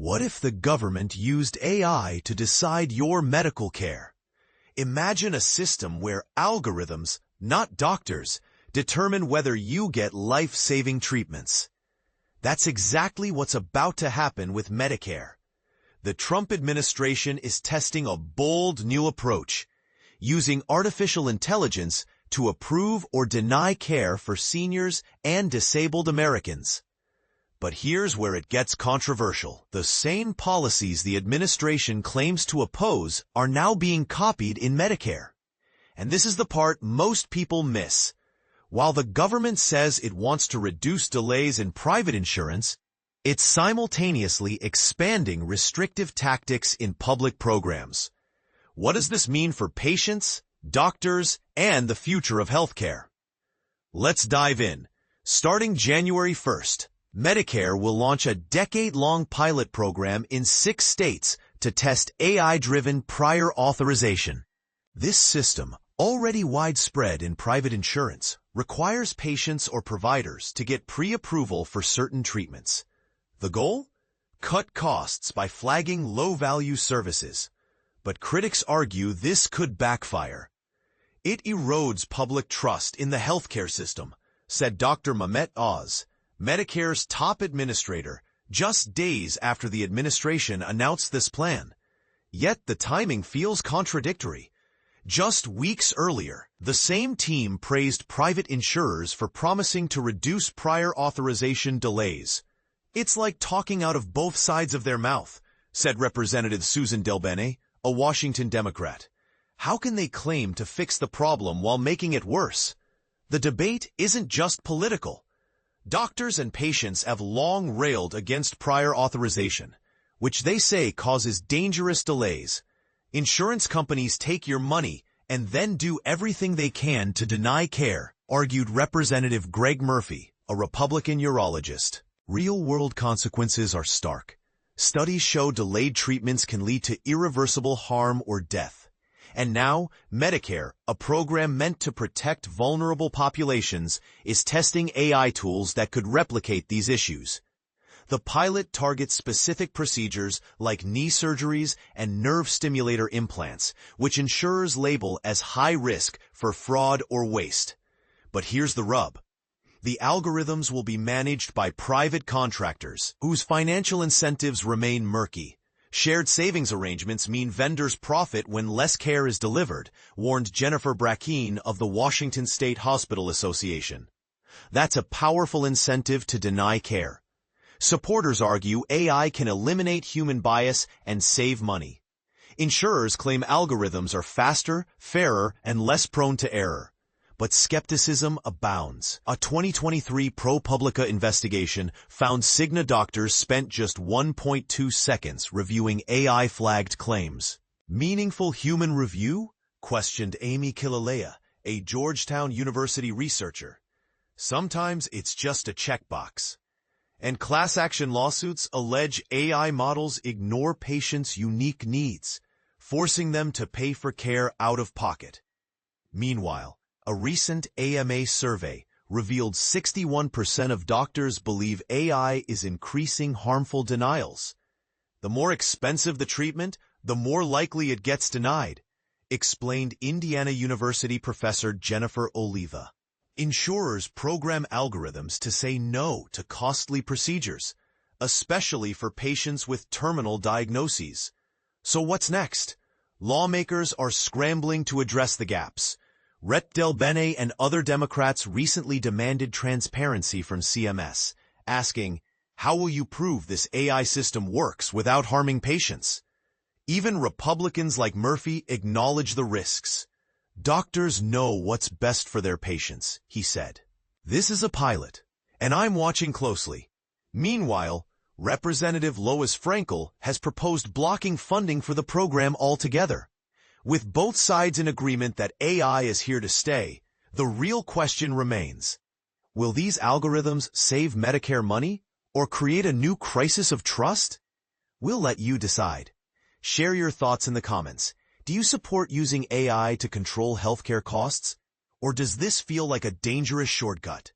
What if the government used AI to decide your medical care? Imagine a system where algorithms, not doctors, determine whether you get life-saving treatments. That's exactly what's about to happen with Medicare. The Trump administration is testing a bold new approach, using artificial intelligence to approve or deny care for seniors and disabled Americans. But here's where it gets controversial. The same policies the administration claims to oppose are now being copied in Medicare. And this is the part most people miss. While the government says it wants to reduce delays in private insurance, it's simultaneously expanding restrictive tactics in public programs. What does this mean for patients, doctors, and the future of healthcare? Let's dive in. Starting January 1st, Medicare will launch a decade-long pilot program in 6 states to test AI-driven prior authorization. This system, already widespread in private insurance, requires patients or providers to get pre-approval for certain treatments. The goal? Cut costs by flagging low-value services. But critics argue this could backfire. It erodes public trust in the healthcare system, said Dr. Mehmet Oz, Medicare's top administrator, just days after the administration announced this plan. Yet the timing feels contradictory. Just weeks earlier, the same team praised private insurers for promising to reduce prior authorization delays. It's like talking out of both sides of their mouth, said Representative Susan DelBene, a Washington Democrat. How can they claim to fix the problem while making it worse? The debate isn't just political. Doctors and patients have long railed against prior authorization, which they say causes dangerous delays. Insurance companies take your money and then do everything they can to deny care, argued Representative Greg Murphy, a Republican urologist. Real-world consequences are stark. Studies show delayed treatments can lead to irreversible harm or death. And now, Medicare, a program meant to protect vulnerable populations, is testing AI tools that could replicate these issues. The pilot targets specific procedures like knee surgeries and nerve stimulator implants, which insurers label as high risk for fraud or waste. But here's the rub. The algorithms will be managed by private contractors, whose financial incentives remain murky. Shared savings arrangements mean vendors profit when less care is delivered, warned Jennifer Brackeen of the Washington State Hospital Association. That's a powerful incentive to deny care. Supporters argue AI can eliminate human bias and save money. Insurers claim algorithms are faster, fairer, and less prone to error. But skepticism abounds. A 2023 ProPublica investigation found Cigna doctors spent just 1.2 seconds reviewing AI-flagged claims. Meaningful human review? Questioned Amy Killalea, a Georgetown University researcher. Sometimes it's just a checkbox. And class action lawsuits allege AI models ignore patients' unique needs, forcing them to pay for care out of pocket. Meanwhile, a recent AMA survey revealed 61% of doctors believe AI is increasing harmful denials. The more expensive the treatment, the more likely it gets denied, explained Indiana University professor Jennifer Oliva. Insurers program algorithms to say no to costly procedures, especially for patients with terminal diagnoses. So what's next? Lawmakers are scrambling to address the gaps. Rep. DelBene and other Democrats recently demanded transparency from CMS, asking, how will you prove this AI system works without harming patients? Even Republicans like Murphy acknowledge the risks. Doctors know what's best for their patients, he said. This is a pilot, and I'm watching closely. Meanwhile, Representative Lois Frankel has proposed blocking funding for the program altogether. With both sides in agreement that AI is here to stay, the real question remains. Will these algorithms save Medicare money or create a new crisis of trust? We'll let you decide. Share your thoughts in the comments. Do you support using AI to control healthcare costs? Or does this feel like a dangerous shortcut?